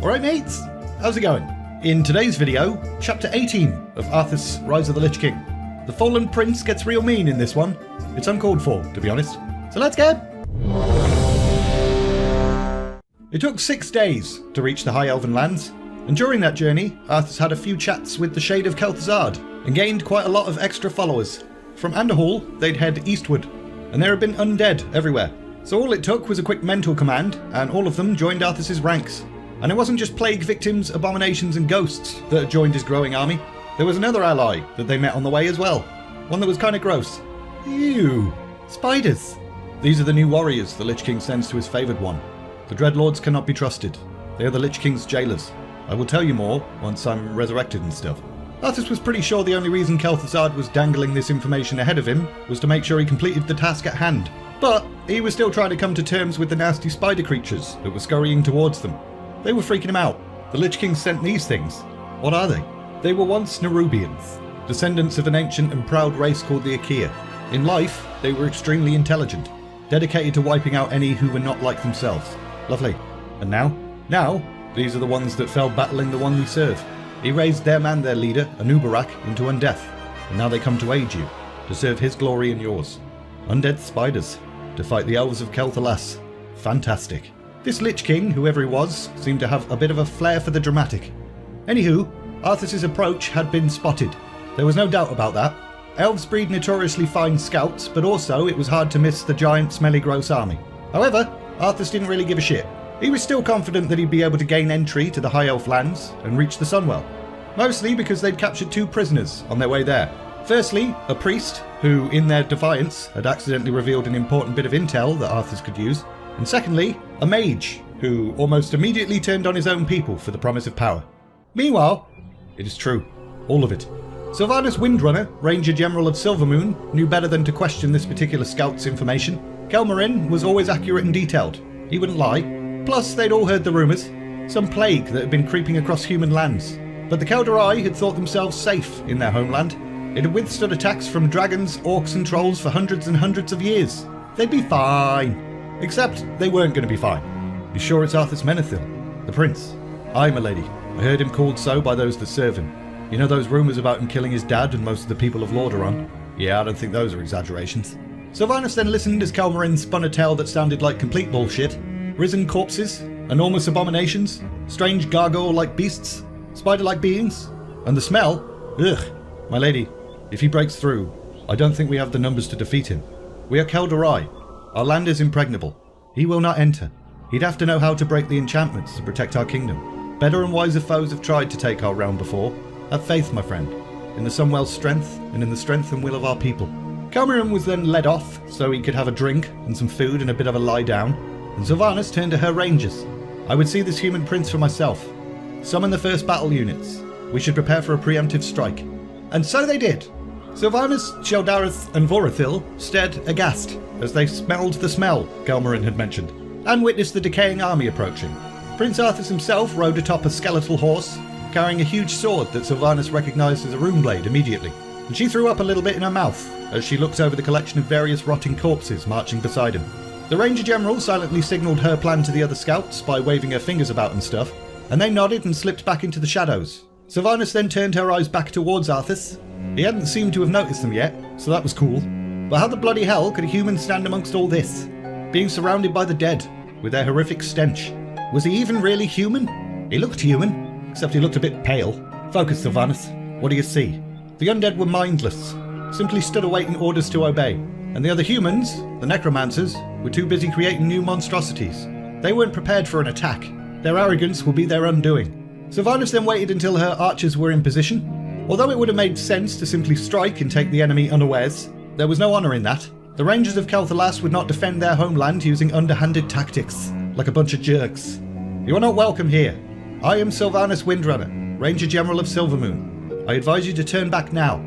Alright mates, how's it going? In today's video, chapter 18 of Arthas, Rise of the Lich King. The Fallen Prince gets real mean in this one. It's uncalled for, to be honest. So let's go! It took 6 days to reach the High Elven lands, and during that journey, Arthas had a few chats with the Shade of Quel'thalas and gained quite a lot of extra followers. From Underhall, they'd head eastward, and there had been undead everywhere. So all it took was a quick mental command, and all of them joined Arthas's ranks. And it wasn't just plague victims, abominations and ghosts that had joined his growing army. There was another ally that they met on the way as well. One that was kind of gross. Ew. Spiders. These are the new warriors the Lich King sends to his favoured one. The Dreadlords cannot be trusted. They are the Lich King's jailers. I will tell you more once I'm resurrected and stuff. Arthas was pretty sure the only reason Quel'thalas was dangling this information ahead of him was to make sure he completed the task at hand. But he was still trying to come to terms with the nasty spider creatures that were scurrying towards them. They were freaking him out. The Lich King sent these things. What are they? They were once Nerubians, descendants of an ancient and proud race called the Achaea. In life, they were extremely intelligent, dedicated to wiping out any who were not like themselves. Lovely. And now? Now, these are the ones that fell battling the one we serve. He raised them and their leader, Anubarak, into undeath, and now they come to aid you, to serve his glory and yours. Undead spiders, to fight the elves of Quel'thalas. Fantastic. This Lich King, whoever he was, seemed to have a bit of a flair for the dramatic. Anywho, Arthas' approach had been spotted. There was no doubt about that. Elves breed notoriously fine scouts, but also it was hard to miss the giant, smelly, gross army. However, Arthas didn't really give a shit. He was still confident that he'd be able to gain entry to the High Elf lands and reach the Sunwell. Mostly because they'd captured 2 prisoners on their way there. Firstly, a priest, who in their defiance had accidentally revealed an important bit of intel that Arthas could use. And secondly, a mage, who almost immediately turned on his own people for the promise of power. Meanwhile, it is true, all of it. Sylvanas Windrunner, Ranger General of Silvermoon, knew better than to question this particular scout's information. Kelmarin was always accurate and detailed. He wouldn't lie. Plus, they'd all heard the rumours. Some plague that had been creeping across human lands. But the Kel'thalas had thought themselves safe in their homeland. It had withstood attacks from dragons, orcs and trolls for hundreds and hundreds of years. They'd be fine. Except they weren't going to be fine. You sure it's Arthas Menethil, the prince? Aye, my lady. I heard him called so by those that serve him. You know those rumours about him killing his dad and most of the people of Lordaeron? Yeah, I don't think those are exaggerations. Sylvanas then listened as Kelmarin spun a tale that sounded like complete bullshit. Risen corpses, enormous abominations, strange gargoyle-like beasts, spider-like beings, and the smell? Ugh. My lady, if he breaks through, I don't think we have the numbers to defeat him. We are Kel'thalas. Our land is impregnable. He will not enter. He'd have to know how to break the enchantments to protect our kingdom. Better and wiser foes have tried to take our realm before. Have faith, my friend, in the Sunwell's strength and in the strength and will of our people. Kelmarin was then led off so he could have a drink and some food and a bit of a lie down, and Sylvanas turned to her rangers. I would see this human prince for myself. Summon the first battle units. We should prepare for a preemptive strike. And so they did. Sylvanas, Sheldareth and Vorathil stared aghast as they smelled the smell Kelmarin had mentioned, and witnessed the decaying army approaching. Prince Arthas himself rode atop a skeletal horse, carrying a huge sword that Sylvanas recognised as a rune blade immediately, and she threw up a little bit in her mouth as she looked over the collection of various rotting corpses marching beside him. The Ranger General silently signalled her plan to the other scouts by waving her fingers about and stuff, and they nodded and slipped back into the shadows. Sylvanas then turned her eyes back towards Arthas. He hadn't seemed to have noticed them yet, so that was cool. But how the bloody hell could a human stand amongst all this? Being surrounded by the dead, with their horrific stench. Was he even really human? He looked human, except he looked a bit pale. Focus, Sylvanas. What do you see? The undead were mindless, simply stood awaiting orders to obey. And the other humans, the necromancers, were too busy creating new monstrosities. They weren't prepared for an attack. Their arrogance will be their undoing. Sylvanas then waited until her archers were in position. Although it would have made sense to simply strike and take the enemy unawares, there was no honour in that. The Rangers of Quel'thalas would not defend their homeland using underhanded tactics, like a bunch of jerks. You are not welcome here. I am Sylvanas Windrunner, Ranger General of Silvermoon. I advise you to turn back now.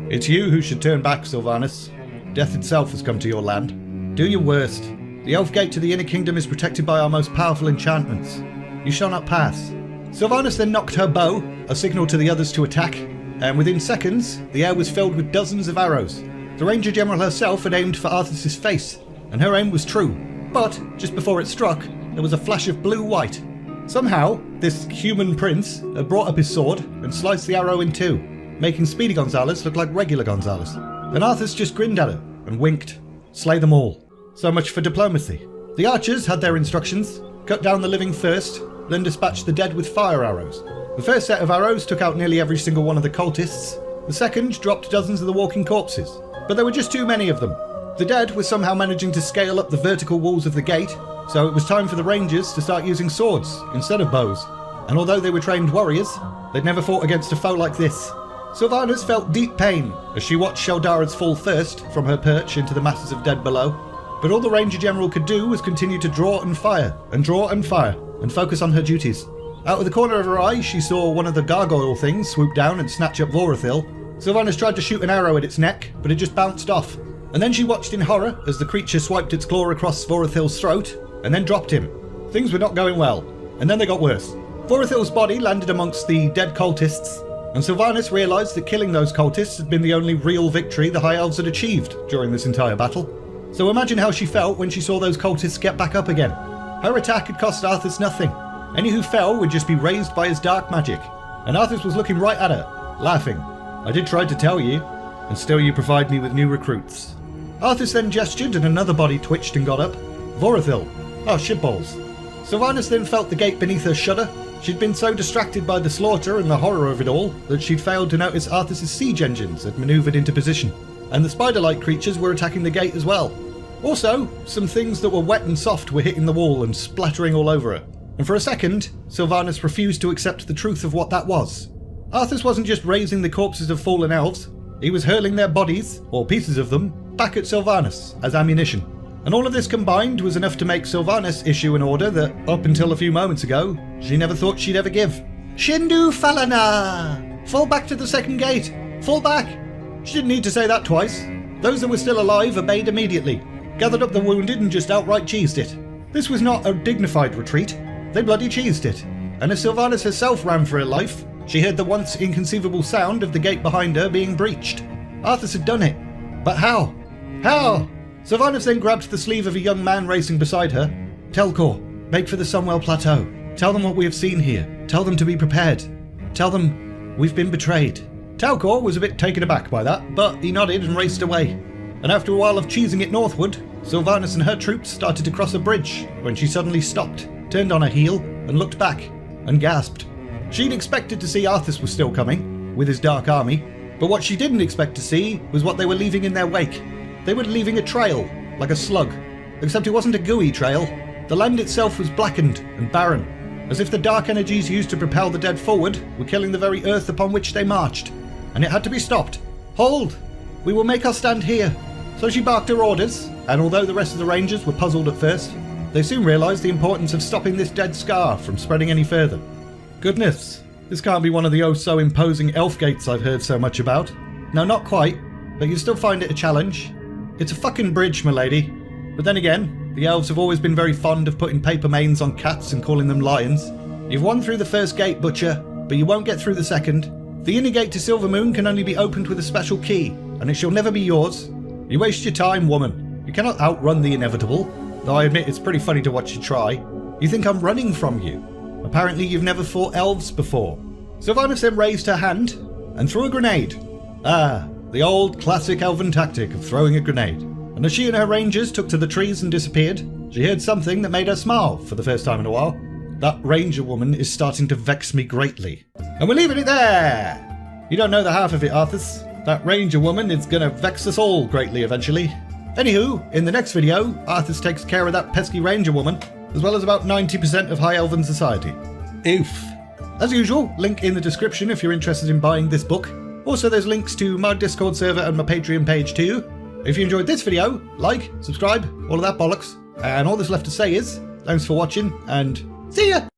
It's you who should turn back, Sylvanas. Death itself has come to your land. Do your worst. The Elfgate to the Inner Kingdom is protected by our most powerful enchantments. You shall not pass. Sylvanas then knocked her bow, a signal to the others to attack, and within seconds, the air was filled with dozens of arrows. The Ranger General herself had aimed for Arthas' face, and her aim was true. But, just before it struck, there was a flash of blue-white. Somehow, this human prince had brought up his sword and sliced the arrow in two, making Speedy Gonzalez look like regular Gonzalez. And Arthas just grinned at her and winked. Slay them all. So much for diplomacy. The archers had their instructions: cut down the living first, then dispatch the dead with fire arrows. The first set of arrows took out nearly every single one of the cultists. The second dropped dozens of the walking corpses, but there were just too many of them. The dead were somehow managing to scale up the vertical walls of the gate, so it was time for the rangers to start using swords instead of bows. And although they were trained warriors, they'd never fought against a foe like this. Sylvanas felt deep pain as she watched Sheldaras fall first from her perch into the masses of dead below. But all the Ranger General could do was continue to draw and fire, and focus on her duties. Out of the corner of her eye, she saw one of the gargoyle things swoop down and snatch up Vorithil. Sylvanas tried to shoot an arrow at its neck, but it just bounced off. And then she watched in horror as the creature swiped its claw across Vorithil's throat, and then dropped him. Things were not going well, and then they got worse. Vorithil's body landed amongst the dead cultists, and Sylvanas realised that killing those cultists had been the only real victory the High Elves had achieved during this entire battle. So imagine how she felt when she saw those cultists get back up again. Her attack had cost Arthas nothing. Any who fell would just be raised by his dark magic. And Arthas was looking right at her, laughing. I did try to tell you, and still you provide me with new recruits. Arthas then gestured and another body twitched and got up. Vorithil. Oh, shitballs. Sylvanas then felt the gate beneath her shudder. She'd been so distracted by the slaughter and the horror of it all that she'd failed to notice Arthas' siege engines had manoeuvred into position. And the spider-like creatures were attacking the gate as well. Also, some things that were wet and soft were hitting the wall and splattering all over it. And for a second, Sylvanas refused to accept the truth of what that was. Arthas wasn't just raising the corpses of fallen elves, he was hurling their bodies, or pieces of them, back at Sylvanas as ammunition. And all of this combined was enough to make Sylvanas issue an order that, up until a few moments ago, she never thought she'd ever give. Shindu Falana! Fall back to the second gate! Fall back! She didn't need to say that twice. Those that were still alive obeyed immediately, gathered up the wounded and just outright cheesed it. This was not a dignified retreat. They bloody cheesed it. And as Sylvanas herself ran for her life, she heard the once inconceivable sound of the gate behind her being breached. Arthas had done it. But how? How? Sylvanas then grabbed the sleeve of a young man racing beside her. Telkor, make for the Sunwell Plateau. Tell them what we have seen here. Tell them to be prepared. Tell them we've been betrayed. Telkor was a bit taken aback by that, but he nodded and raced away. And after a while of cheesing it northward, Sylvanas and her troops started to cross a bridge when she suddenly stopped, turned on her heel, and looked back, and gasped. She'd expected to see Arthas was still coming, with his dark army, but what she didn't expect to see was what they were leaving in their wake. They were leaving a trail, like a slug, except it wasn't a gooey trail. The land itself was blackened and barren, as if the dark energies used to propel the dead forward were killing the very earth upon which they marched. And it had to be stopped. Hold! We will make our stand here. So she barked her orders, and although the rest of the rangers were puzzled at first, they soon realised the importance of stopping this dead scar from spreading any further. Goodness, this can't be one of the oh-so-imposing elf gates I've heard so much about. No, not quite, but you still find it a challenge. It's a fucking bridge, m'lady. But then again, the elves have always been very fond of putting paper manes on cats and calling them lions. You've won through the first gate, Butcher, but you won't get through the second. The inner gate to Silvermoon can only be opened with a special key, and it shall never be yours. You waste your time, woman. You cannot outrun the inevitable, though I admit it's pretty funny to watch you try. You think I'm running from you. Apparently you've never fought elves before. Sylvanas then raised her hand and threw a grenade. Ah, the old classic elven tactic of throwing a grenade. And as she and her rangers took to the trees and disappeared, she heard something that made her smile for the first time in a while. That ranger woman is starting to vex me greatly. And we're leaving it there! You don't know the half of it, Arthas. That ranger woman is gonna vex us all greatly eventually. Anywho, in the next video, Arthas takes care of that pesky ranger woman, as well as about 90% of High Elven society. Oof. As usual, link in the description if you're interested in buying this book. Also, there's links to my Discord server and my Patreon page too. If you enjoyed this video, like, subscribe, all of that bollocks. And all that's left to say is, thanks for watching, and see ya!